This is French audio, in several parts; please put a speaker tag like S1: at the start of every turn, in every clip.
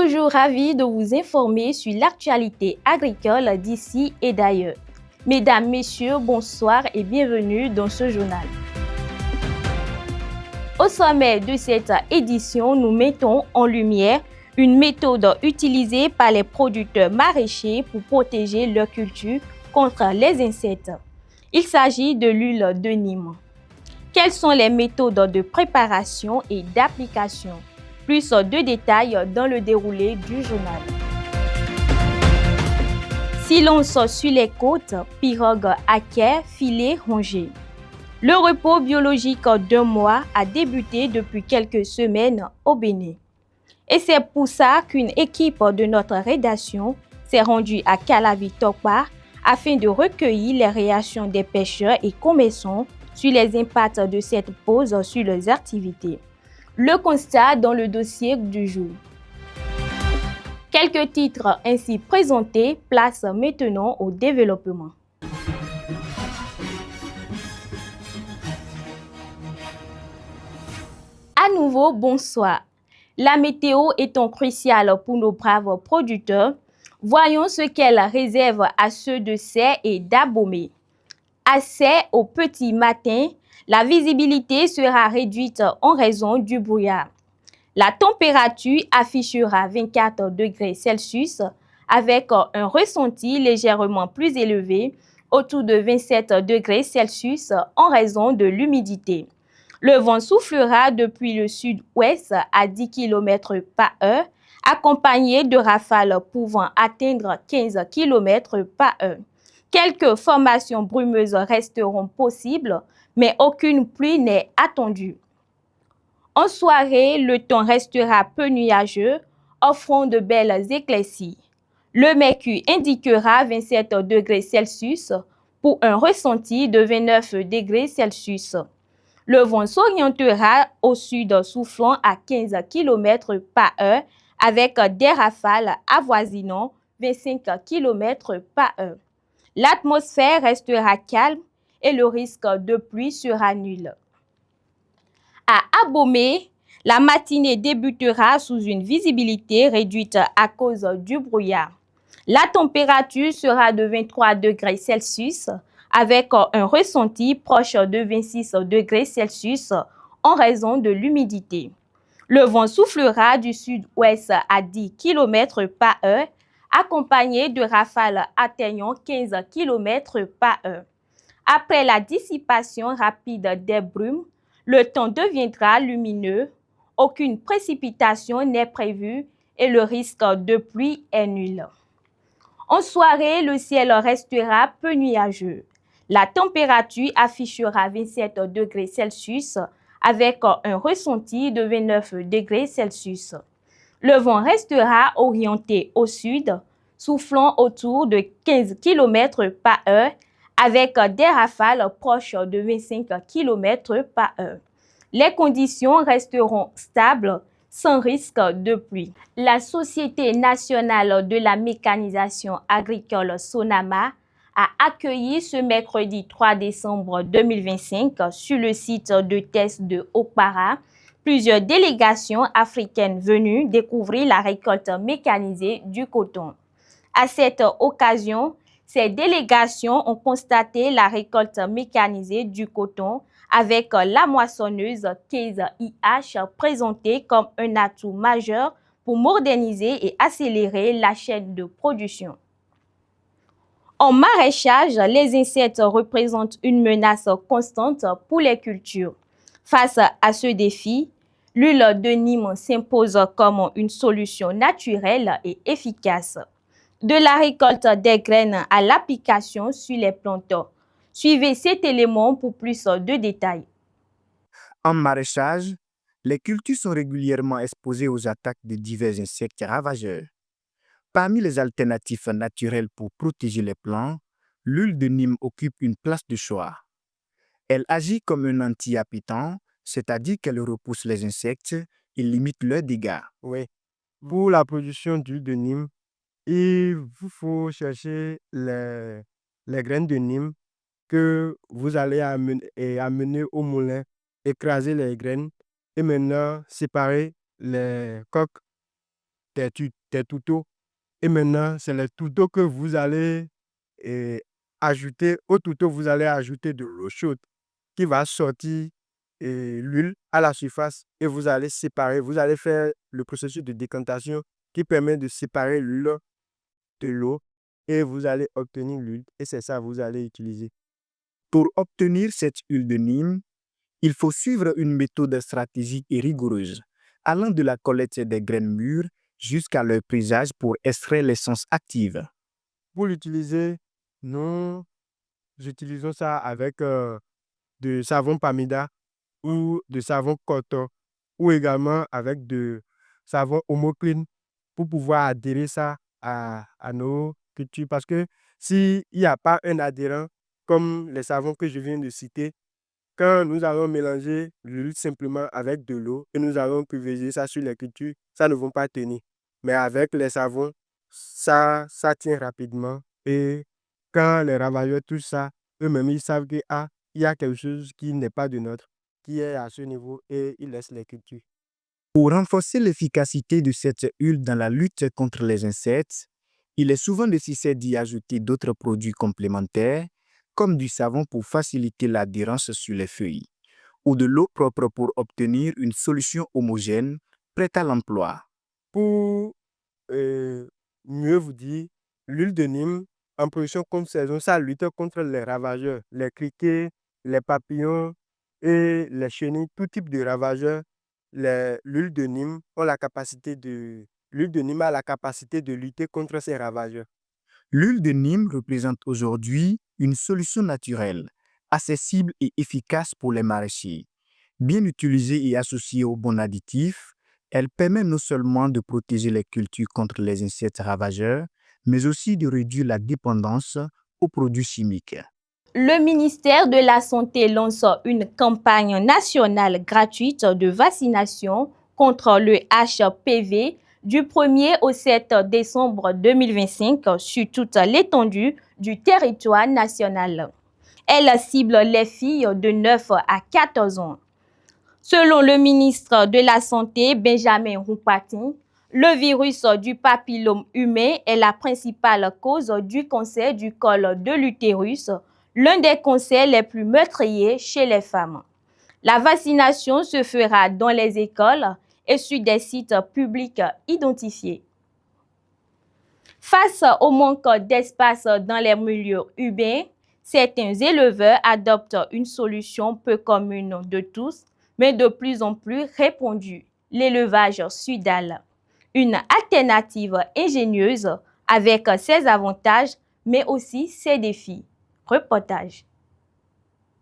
S1: toujours ravie de vous informer sur l'actualité agricole d'ici et d'ailleurs. Mesdames, Messieurs, bonsoir et bienvenue dans ce journal. Au sommet de cette édition, nous mettons en lumière une méthode utilisée par les producteurs maraîchers pour protéger leur culture contre les insectes. Il s'agit de l'huile de Nîmes. Quelles sont les méthodes de préparation et d'application? Plus de détails dans le déroulé du journal. Silence sur les côtes, pirogue à quai, filet rongé. Le repos biologique d'1 mois a débuté depuis quelques semaines au Bénin. Et c'est pour ça qu'une équipe de notre rédaction s'est rendue à Calavi-Tokpa afin de recueillir les réactions des pêcheurs et commerçants sur les impacts de cette pause sur leurs activités. Le constat dans le dossier du jour. Quelques titres ainsi présentés, place maintenant au développement. À nouveau, bonsoir. La météo étant cruciale pour nos braves producteurs, voyons ce qu'elle réserve à ceux de Serres et d'Abomey. À Serres, au petit matin, la visibilité sera réduite en raison du brouillard. La température affichera 24 degrés Celsius avec un ressenti légèrement plus élevé, autour de 27 degrés Celsius en raison de l'humidité. Le vent soufflera depuis le sud-ouest à 10 km par heure, accompagné de rafales pouvant atteindre 15 km par heure. Quelques formations brumeuses resteront possibles, mais aucune pluie n'est attendue. En soirée, le temps restera peu nuageux, offrant de belles éclaircies. Le mercure indiquera 27 degrés Celsius pour un ressenti de 29 degrés Celsius. Le vent s'orientera au sud soufflant à 15 km par heure avec des rafales avoisinant 25 km par heure. L'atmosphère restera calme et le risque de pluie sera nul. À Abomey, la matinée débutera sous une visibilité réduite à cause du brouillard. La température sera de 23 degrés Celsius avec un ressenti proche de 26 degrés Celsius en raison de l'humidité. Le vent soufflera du sud-ouest à 10 km par heure, accompagné de rafales atteignant 15 km par heure. Après la dissipation rapide des brumes, le temps deviendra lumineux, aucune précipitation n'est prévue et le risque de pluie est nul. En soirée, le ciel restera peu nuageux. La température affichera 27 degrés Celsius avec un ressenti de 29 degrés Celsius. Le vent restera orienté au sud, soufflant autour de 15 km par heure avec des rafales proches de 25 km par heure. Les conditions resteront stables sans risque de pluie. La Société nationale de la mécanisation agricole Sonama a accueilli ce mercredi 3 décembre 2025 sur le site de test de Okpara plusieurs délégations africaines venues découvrir la récolte mécanisée du coton. À cette occasion, ces délégations ont constaté la récolte mécanisée du coton avec la moissonneuse Case IH présentée comme un atout majeur pour moderniser et accélérer la chaîne de production. En maraîchage, les insectes représentent une menace constante pour les cultures. Face à ce défi, l'huile de Nîmes s'impose comme une solution naturelle et efficace. De la récolte des graines à l'application sur les plantes. Suivez cet élément pour plus de détails.
S2: En maraîchage, les cultures sont régulièrement exposées aux attaques de divers insectes ravageurs. Parmi les alternatives naturelles pour protéger les plants, l'huile de Nîmes occupe une place de choix. Elle agit comme un anti-appétant, c'est-à-dire qu'elle repousse les insectes et limite leurs dégâts.
S3: Oui. Pour la production d'huile de Nîmes, il vous faut chercher les graines de Nîmes que vous allez amener au moulin, écraser les graines et maintenant séparer les coques tes tourteaux. Et maintenant, c'est les tourteaux que vous allez ajouter. Au tourteau, vous allez ajouter de l'eau chaude qui va sortir l'huile à la surface et vous allez séparer. Vous allez faire le processus de décantation qui permet de séparer l'huile de l'eau et vous allez obtenir l'huile. Et c'est ça que vous allez utiliser.
S2: Pour obtenir cette huile de Nîmes, il faut suivre une méthode stratégique et rigoureuse, allant de la collecte des graines mûres jusqu'à leur prisage pour extraire l'essence active.
S3: Pour l'utiliser, nous utilisons ça avec de savon Pamida ou de savon coton ou également avec de savon Homoclean pour pouvoir adhérer ça à nos cultures. Parce que s'il n'y a pas un adhérent comme les savons que je viens de citer, quand nous allons mélanger l'huile simplement avec de l'eau et nous allons pulvériser ça sur les cultures, ça ne va pas tenir. Mais avec les savons, ça tient rapidement. Et quand les ravageurs touchent ça, eux-mêmes, ils savent que, il y a quelque chose qui n'est pas de notre, qui est à ce niveau et ils laissent les cultures.
S2: Pour renforcer l'efficacité de cette huile dans la lutte contre les insectes, il est souvent nécessaire d'y ajouter d'autres produits complémentaires, comme du savon pour faciliter l'adhérence sur les feuilles, ou de l'eau propre pour obtenir une solution homogène prête à l'emploi.
S3: Pour mieux vous dire, l'huile de Nîmes, en production comme saison, ça lutte contre les ravageurs, les criquets, les papillons et les chenilles, tout type de ravageurs. L'huile de Nîmes l'huile de Nîmes a la capacité de lutter contre ces ravageurs.
S2: L'huile de Nîmes représente aujourd'hui une solution naturelle, accessible et efficace pour les maraîchers. Bien utilisée et associée aux bons additifs, elle permet non seulement de protéger les cultures contre les insectes ravageurs, mais aussi de réduire la dépendance aux produits chimiques.
S1: Le ministère de la Santé lance une campagne nationale gratuite de vaccination contre le HPV du 1er au 7 décembre 2025 sur toute l'étendue du territoire national. Elle cible les filles de 9 à 14 ans. Selon le ministre de la Santé, Benjamin Roupatin, le virus du papillome humain est la principale cause du cancer du col de l'utérus, l'un des cancers les plus meurtriers chez les femmes. La vaccination se fera dans les écoles et sur des sites publics identifiés. Face au manque d'espace dans les milieux urbains, certains éleveurs adoptent une solution peu commune de tous, mais de plus en plus répandue, l'élevage suidal. Une alternative ingénieuse avec ses avantages, mais aussi ses défis. Reportage.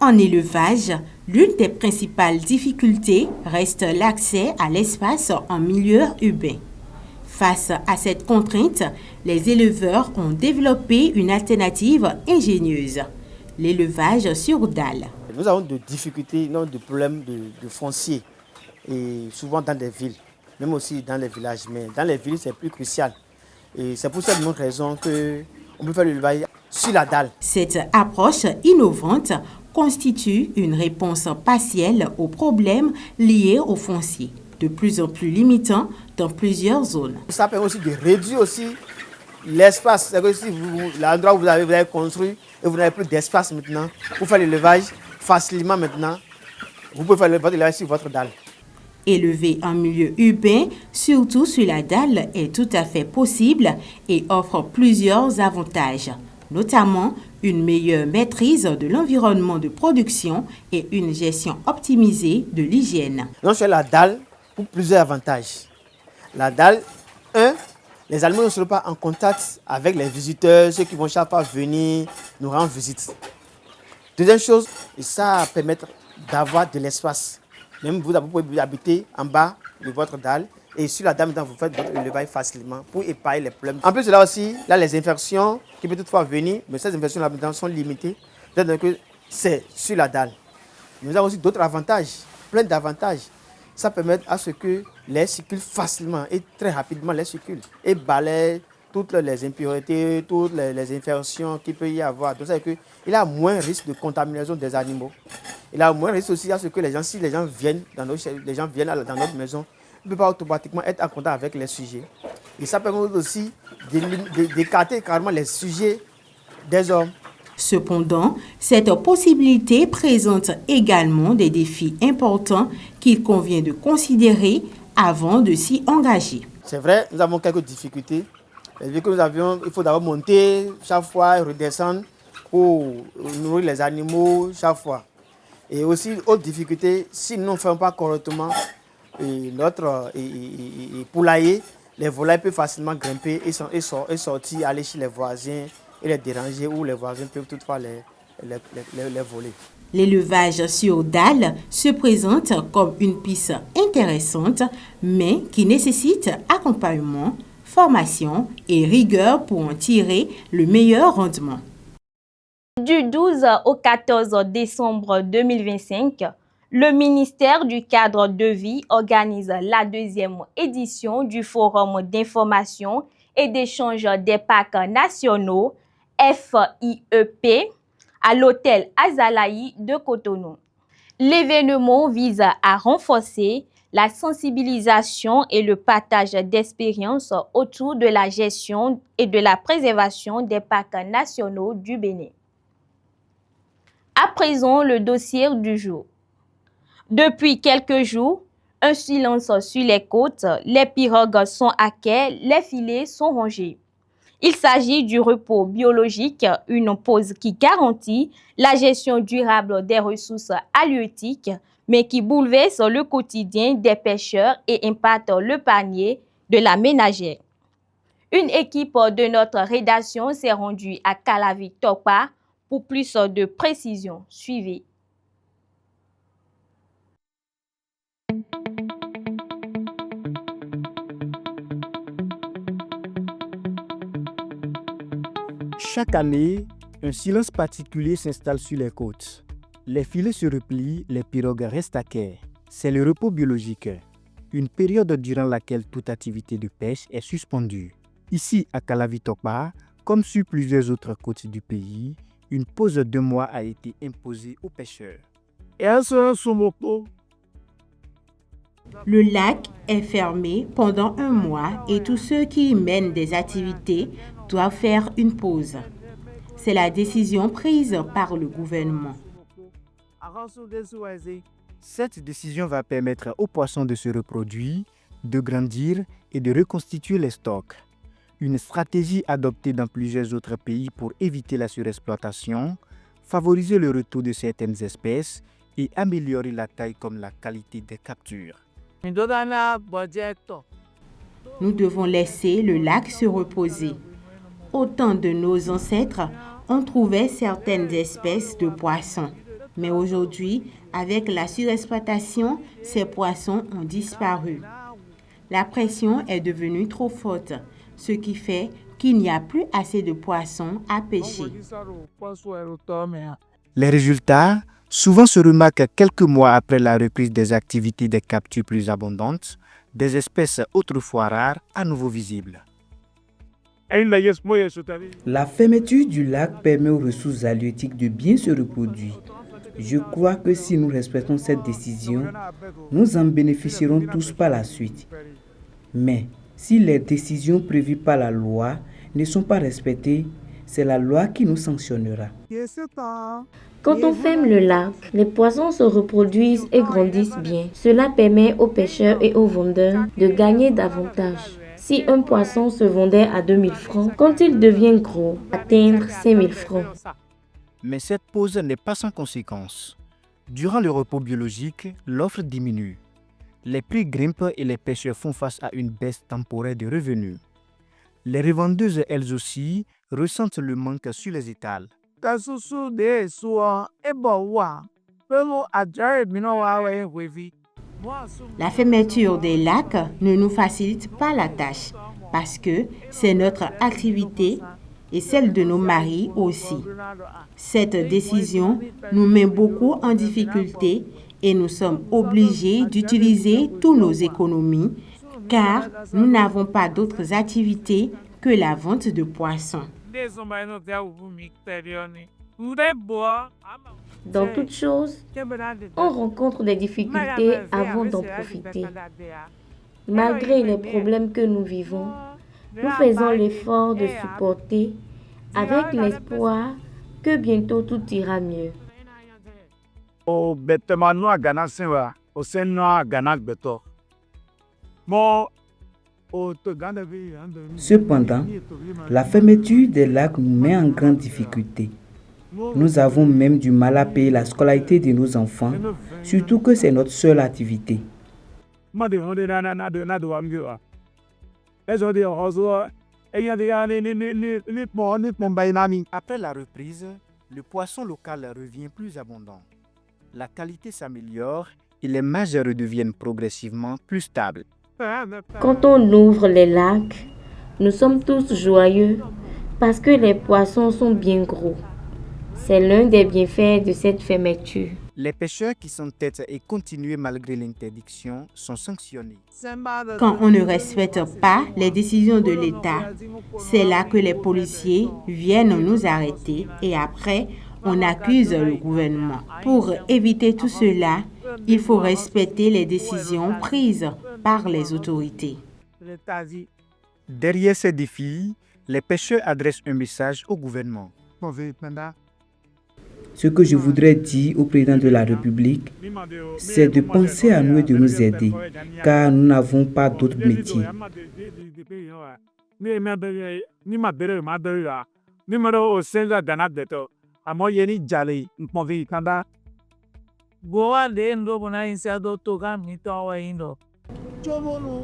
S4: En élevage, l'une des principales difficultés reste l'accès à l'espace en milieu urbain. Face à cette contrainte, les éleveurs ont développé une alternative ingénieuse, l'élevage sur dalle.
S5: Nous avons des difficultés, non, des problèmes de foncier, et souvent dans des villes, même aussi dans les villages. Mais dans les villes, c'est plus crucial. Et c'est pour cette même raison qu'on peut faire l'élevage sur la dalle.
S4: Cette approche innovante constitue une réponse partielle aux problèmes liés au foncier, de plus en plus limitant dans plusieurs zones.
S5: Ça permet aussi de réduire aussi l'espace. C'est que si l'endroit où vous avez construit et vous n'avez plus d'espace maintenant pour faire l'élevage facilement maintenant, vous pouvez faire votre élevage sur votre dalle.
S4: Élever en milieu urbain, surtout sur la dalle, est tout à fait possible et offre plusieurs avantages, notamment une meilleure maîtrise de l'environnement de production et une gestion optimisée de l'hygiène.
S5: Donc sur la dalle, pour plusieurs avantages. La dalle, les animaux ne seront pas en contact avec les visiteurs, ceux qui vont chaque fois venir nous rendre visite. Deuxième chose, ça permet d'avoir de l'espace. Même vous pouvez habiter en bas de votre dalle et sur la dalle, vous faites votre élevage facilement pour épargner les problèmes. En plus de là aussi, là, les infections qui peuvent toutefois venir, mais ces infections là sont limitées. C'est-à-dire que c'est sur la dalle. Nous avons aussi d'autres avantages, plein d'avantages. Ça permet à ce que l'air circule facilement et très rapidement l'air circule et balaye toutes les impuretés, toutes les infections qu'il peut y avoir. Donc, ça veut dire qu'il a moins risque de contamination des animaux. Il a moins risque aussi à ce que si les gens viennent dans notre maison, ne peut pas automatiquement être en contact avec les sujets. Et ça permet aussi d'écarter carrément les sujets des hommes.
S4: Cependant, cette possibilité présente également des défis importants qu'il convient de considérer avant de s'y engager.
S5: C'est vrai, nous avons quelques difficultés. Les véhicules que nous avions, il faut d'abord monter chaque fois et redescendre pour nourrir les animaux chaque fois. Et aussi, autre difficulté, si nous ne faisons pas correctement notre poulailler, les volailles peuvent facilement grimper et sortir, aller chez les voisins et les déranger, ou les voisins peuvent toutefois les voler.
S4: L'élevage sur dalle se présente comme une piste intéressante, mais qui nécessite accompagnement, formation et rigueur pour en tirer le meilleur rendement.
S1: Du 12 au 14 décembre 2025, le ministère du Cadre de vie organise la deuxième édition du Forum d'information et d'échange des parcs nationaux FIEP à l'hôtel Azalaï de Cotonou. L'événement vise à renforcer la sensibilisation et le partage d'expériences autour de la gestion et de la préservation des parcs nationaux du Bénin. À présent, le dossier du jour. Depuis quelques jours, un silence sur les côtes, les pirogues sont à quai, les filets sont rongés. Il s'agit du repos biologique, une pause qui garantit la gestion durable des ressources halieutiques, mais qui bouleverse le quotidien des pêcheurs et impacte le panier de la ménagère. Une équipe de notre rédaction s'est rendue à Calavi-Tokpa pour plus de précision. Suivez.
S2: Chaque année, un silence particulier s'installe sur les côtes. Les filets se replient, les pirogues restent à quai. C'est le repos biologique, une période durant laquelle toute activité de pêche est suspendue. Ici, à Calavi-Tokpa, comme sur plusieurs autres côtes du pays, une pause de 2 mois a été imposée aux pêcheurs.
S4: Le lac est fermé pendant 1 mois et tous ceux qui y mènent des activités doivent faire une pause. C'est la décision prise par le gouvernement.
S2: Cette décision va permettre aux poissons de se reproduire, de grandir et de reconstituer les stocks. Une stratégie adoptée dans plusieurs autres pays pour éviter la surexploitation, favoriser le retour de certaines espèces et améliorer la taille comme la qualité des captures.
S4: Nous devons laisser le lac se reposer. Au temps de nos ancêtres, on trouvait certaines espèces de poissons. Mais aujourd'hui, avec la surexploitation, ces poissons ont disparu. La pression est devenue trop forte, ce qui fait qu'il n'y a plus assez de poissons à pêcher.
S2: Les résultats souvent se remarquent quelques mois après la reprise des activités de capture plus abondantes, des espèces autrefois rares à nouveau visibles.
S6: La fermeture du lac permet aux ressources halieutiques de bien se reproduire. Je crois que si nous respectons cette décision, nous en bénéficierons tous par la suite. Mais si les décisions prévues par la loi ne sont pas respectées, c'est la loi qui nous sanctionnera.
S7: Quand on ferme le lac, les poissons se reproduisent et grandissent bien. Cela permet aux pêcheurs et aux vendeurs de gagner davantage. Si un poisson se vendait à 2000 francs, quand il devient gros, atteindre 5000 francs.
S2: Mais cette pause n'est pas sans conséquences. Durant le repos biologique, l'offre diminue. Les prix grimpent et les pêcheurs font face à une baisse temporaire de revenus. Les revendeuses, elles aussi, ressentent le manque sur les étals.
S4: La fermeture des lacs ne nous facilite pas la tâche parce que c'est notre activité et celle de nos maris aussi. Cette décision nous met beaucoup en difficulté et nous sommes obligés d'utiliser toutes nos économies car nous n'avons pas d'autres activités que la vente de poissons.
S7: Dans toute chose, on rencontre des difficultés avant d'en profiter. Malgré les problèmes que nous vivons, nous faisons l'effort de supporter avec l'espoir que bientôt tout ira mieux.
S2: O betema noa Ghana senwa, o sen noa Ghana beto. Mo o to Ghana vi ando.
S6: Cependant, la fermeture des lacs nous met en grande difficulté. Nous avons même du mal à payer la scolarité de nos enfants, surtout que c'est notre seule activité.
S2: Made honde na do amgiwa. Ezo de ozo eya de ya ni pon bainami. Après la reprise, le poisson local revient plus abondant. La qualité s'améliore et les mages redeviennent progressivement plus stables.
S7: Quand on ouvre les lacs, nous sommes tous joyeux parce que les poissons sont bien gros. C'est l'un des bienfaits de cette fermeture.
S2: Les pêcheurs qui s'entêtent et continuent malgré l'interdiction sont sanctionnés.
S4: Quand on ne respecte pas les décisions de l'État, c'est là que les policiers viennent nous arrêter et après, on accuse le gouvernement. Pour éviter tout cela, il faut respecter les décisions prises par les autorités.
S2: Derrière ces défis, les pêcheurs adressent un message au gouvernement.
S6: Ce que je voudrais dire au président de la République, c'est de penser à nous et de nous aider, car nous n'avons pas d'autre métier.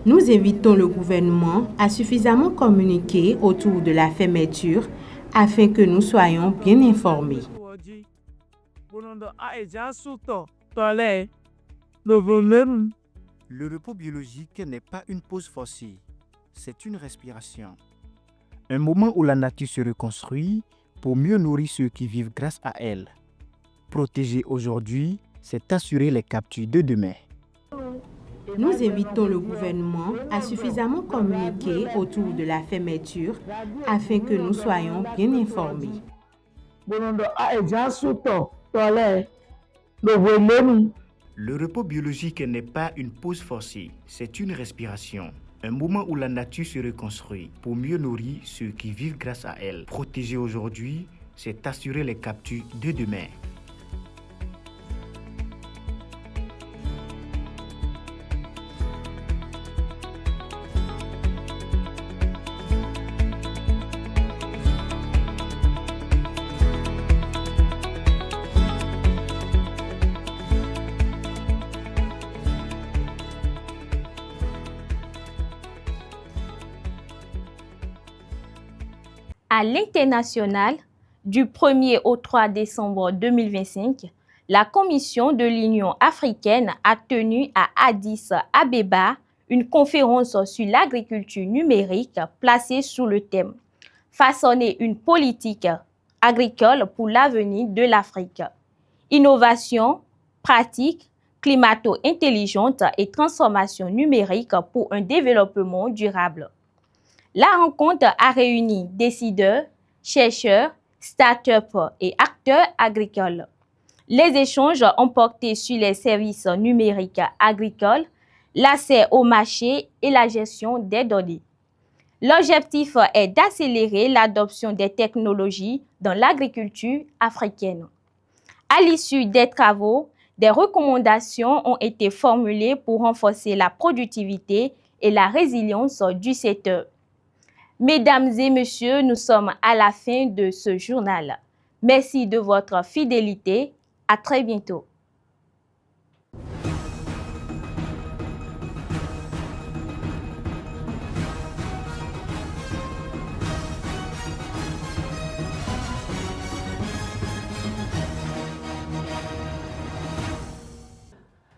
S4: Nous invitons le gouvernement à suffisamment communiquer autour de la fermeture afin que nous soyons bien informés.
S2: Le repos biologique n'est pas une pause forcée, c'est une respiration. Un moment où la nature se reconstruit pour mieux nourrir ceux qui vivent grâce à elle. Protéger aujourd'hui, c'est assurer les captures de demain.
S4: Nous invitons le gouvernement à suffisamment communiquer autour de la fermeture afin que nous soyons bien informés.
S2: Le repos biologique n'est pas une pause forcée, c'est une respiration. Un moment où la nature se reconstruit pour mieux nourrir ceux qui vivent grâce à elle. Protéger aujourd'hui, c'est assurer les captures de demain.
S1: À l'international, du 1er au 3 décembre 2025, la Commission de l'Union africaine a tenu à Addis Abeba une conférence sur l'agriculture numérique placée sous le thème « Façonner une politique agricole pour l'avenir de l'Afrique. Innovation, pratique, climato-intelligente et transformation numérique pour un développement durable ». La rencontre a réuni décideurs, chercheurs, start-up et acteurs agricoles. Les échanges ont porté sur les services numériques agricoles, l'accès au marché et la gestion des données. L'objectif est d'accélérer l'adoption des technologies dans l'agriculture africaine. À l'issue des travaux, des recommandations ont été formulées pour renforcer la productivité et la résilience du secteur. Mesdames et messieurs, nous sommes à la fin de ce journal. Merci de votre fidélité. À très bientôt.